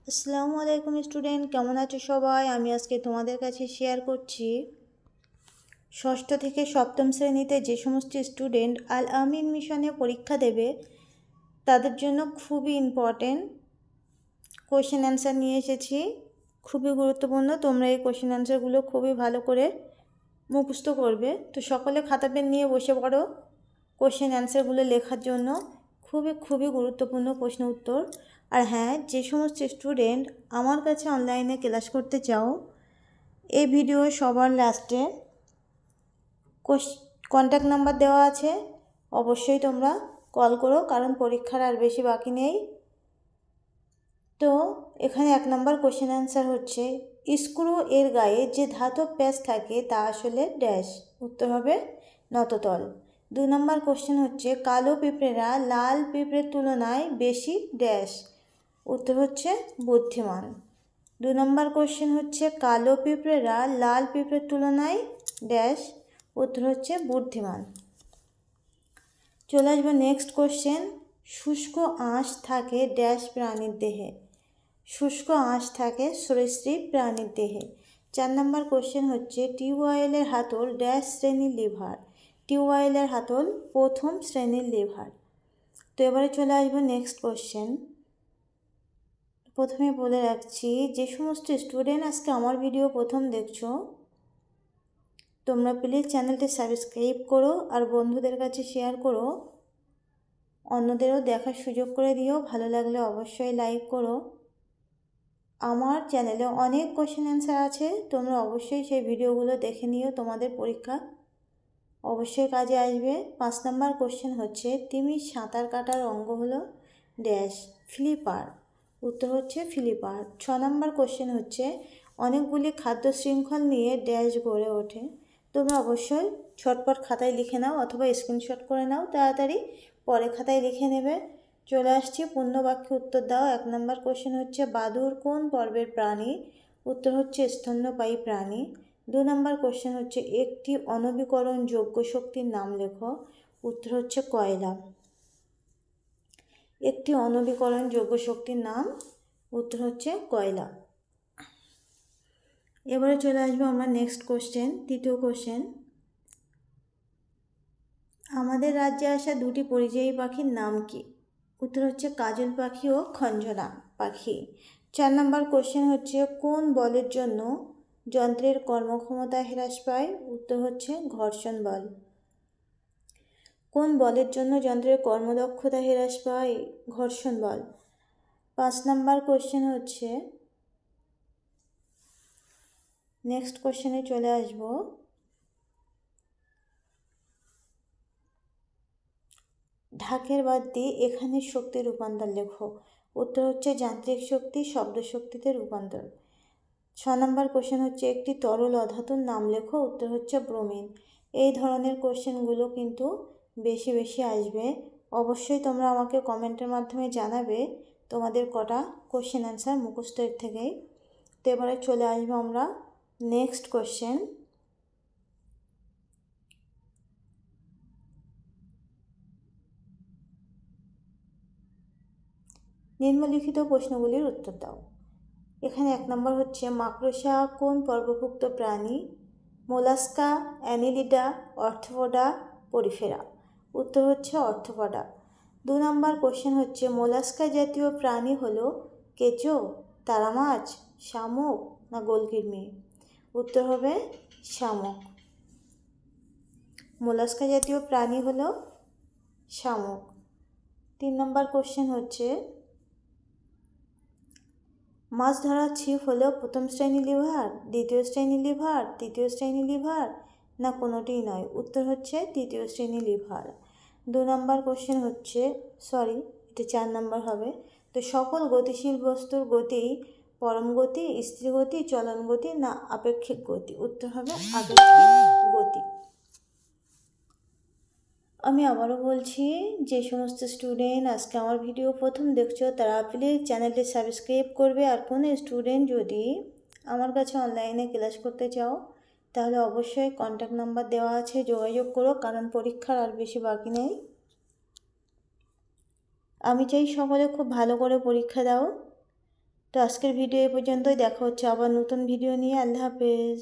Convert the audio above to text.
আসসালামু আলাইকুম স্টুডেন্ট, কেমন আছো সবাই? আমি আজকে তোমাদের কাছে শেয়ার করছি ষষ্ঠ থেকে সপ্তম শ্রেণীতে যে সমস্ত স্টুডেন্ট আল আমিন মিশনে পরীক্ষা দেবে তাদের জন্য খুবই ইম্পর্টেন্ট কোশ্চেন অ্যান্সার নিয়ে এসেছি। খুবই গুরুত্বপূর্ণ, তোমরা এই কোশ্চেন অ্যান্সারগুলো খুবই ভালো করে মুখস্থ করবে। তো সকলে খাতা পেন নিয়ে বসে পড়ো কোশ্চেন অ্যান্সারগুলো লেখার জন্য। খুবই গুরুত্বপূর্ণ প্রশ্ন উত্তর। আর হ্যাঁ, যে সমস্ত স্টুডেন্ট আমার কাছে অনলাইনে ক্লাস করতে চাও, এই ভিডিও সবার লাস্টে কন্ট্যাক্ট নাম্বার দেওয়া আছে, অবশ্যই তোমরা কল করো, কারণ পরীক্ষার আর বেশি বাকি নেই। তো এখানে 1 নম্বর কোশ্চেন অ্যান্সার হচ্ছে, স্ক্রু এর গায়ে যে ধাতব প্যাচ থাকে তা আসলে ড্যাশ। উত্তর হবে নততল। 2 নম্বর কোশ্চেন হচ্ছে, কালো পিঁপড়েরা লাল পিঁপড়ের তুলনায় বেশি ড্যাশ। উত্তর হচ্ছে বুদ্ধিমান। 2 নম্বর কোশ্চেন হচ্ছে, কালো পিঁপড়েরা লাল পিঁপড়ের তুলনায় ড্যাশ। উত্তর হচ্ছে বুদ্ধিমান। চলে আসবো নেক্সট কোশ্চেন, শুষ্ক আঁশ থাকে ড্যাশ প্রাণীর দেহে। শুষ্ক আঁশ থাকে সরীসৃপ প্রাণীর দেহে। 4 নম্বর কোশ্চেন হচ্ছে, টিউবওয়েলের হাতল ড্যাশ শ্রেণীর লিভার। টিউবওয়েলের হাতল প্রথম শ্রেণীর লিভার। তো এবারে চলে আসবো নেক্সট কোশ্চেন। প্রথমে বলে রাখছি, যে সমস্ত স্টুডেন্ট আজকে আমার ভিডিও প্রথম দেখছো, তোমরা প্লিজ চ্যানেলটি সাবস্ক্রাইব করো আর বন্ধুদের কাছে শেয়ার করো, অন্যদেরও দেখার সুযোগ করে দিও। ভালো লাগলে অবশ্যই লাইক করো। আমার চ্যানেলে অনেক কোশ্চেন অ্যান্সার আছে, তোমরা অবশ্যই সেই ভিডিওগুলো দেখে নিও, তোমাদের পরীক্ষা অবশ্যই কাজে আসবে। 5 নম্বর কোশ্চেন হচ্ছে, তিমির সাঁতার কাটার অঙ্গ হলো ড্যাশ ফ্লিপার। উত্তর হচ্ছে ফ্লিপার। 6 নম্বর কোশ্চেন হচ্ছে, অনেকগুলি খাদ্য শৃঙ্খল নিয়ে ড্যাশ গড়ে ওঠে। তোমরা অবশ্যই ছটপট খাতায় লিখে নাও অথবা স্ক্রিনশট করে নাও, তাড়াতাড়ি পরে খাতায় লিখে নেবে। চলে আসছি পূর্ণ বাক্যে উত্তর দাও। 1 নম্বর কোশ্চেন হচ্ছে, বাদুড় কোন পর্বের প্রাণী? উত্তর হচ্ছে স্তন্যপায়ী প্রাণী। 2 নম্বর কোশ্চেন হচ্ছে, একটি অনবীকরণযোগ্য শক্তির নাম লেখো। উত্তর হচ্ছে কয়লা। একটি অনবীকরণযোগ্য শক্তির নাম, উত্তর হচ্ছে কয়লা। এবারে চলে আসবো আমরা নেক্সট কোশ্চেন, তৃতীয় কোশ্চেন, আমাদের রাজ্যে আসা 2টি পরিযায়ী পাখির নাম কি? উত্তর হচ্ছে কাজল পাখি ও খঞ্জনা পাখি। 4 নম্বর কোশ্চেন হচ্ছে, কোন বলের জন্য যন্ত্রের কর্মক্ষমতা হ্রাস পায়? উত্তর হচ্ছে ঘর্ষণ বল। কোন বলের জন্য যন্ত্রের কর্মদক্ষতা হ্রাস পায়? ঘর্ষণ বল। 5 নম্বর কোশ্চেন হচ্ছে, নেক্সট কোশ্চেনে চলে আসব, ঢাকের বাদ দিয়ে এখানে শক্তি রূপান্তর লেখো। উত্তর হচ্ছে যান্ত্রিক শক্তি শব্দ শক্তিতে রূপান্তর। 6 নম্বর কোশ্চেন হচ্ছে, একটি তরল অধাতুর নাম লেখো। উত্তর হচ্ছে ব্রোমিন। এই ধরনের কোশ্চেনগুলো কিন্তু বেশি আসবে। অবশ্যই তোমরা আমাকে কমেন্টের মাধ্যমে জানাবে তোমাদের কটা কোশ্চেন অ্যান্সার মুখস্থ এর থেকেই। তো এবারে চলে আসবো আমরা নেক্সট কোশ্চেন। নিম্নলিখিত প্রশ্নগুলির উত্তর দাও। এখানে 1 নম্বর হচ্ছে, মাকড়সা কোন পর্বভুক্ত প্রাণী? Mollusca, Annelida, Arthropoda, Porifera. উত্তর হচ্ছে অর্থোপোডা। 2 নম্বর কোশ্চেন হচ্ছে, মোলাস্কা জাতীয় প্রাণী হলো কেঁচো, তারা মাছ, শামুক না গোলকৃমি? উত্তর হবে শামুক। মোলাস্কা জাতীয় প্রাণী হলো শামুক। 3 নম্বর কোশ্চেন হচ্ছে, মাছ ধরার ছিপ হলো প্রথম শ্রেণী লিভার, দ্বিতীয় শ্রেণী লিভার, তৃতীয় শ্রেণী লিভার না কোনোটিই নয়? উত্তর হচ্ছে তৃতীয় শ্রেণী লিভার। 2 নম্বর কোশ্চেন হচ্ছে, এটা 4 নম্বর হবে। তো সকল গতিশীল বস্তুর গতি পরম গতি, স্থির গতি, চলন গতি না আপেক্ষিক গতি? উত্তর হবে আপেক্ষিক গতি। আমি আবারও বলছি, যে সমস্ত স্টুডেন্ট আজকে আমার ভিডিও প্রথম দেখছো তারা প্লিজ চ্যানেলটি সাবস্ক্রাইব করবে। আর কোনো স্টুডেন্ট যদি আমার কাছে অনলাইনে ক্লাস করতে চাও তাহলে অবশ্যই কন্ট্যাক্ট নাম্বার দেওয়া আছে, যোগাযোগ করো, কারণ পরীক্ষার আর বেশি বাকি নেই। আমি চাই সকলে খুব ভালো করে পরীক্ষা দাও। তো আজকের ভিডিও এই পর্যন্তই, দেখা হচ্ছে আবার নতুন ভিডিও নিয়ে। আল্লাহ হাফেজ।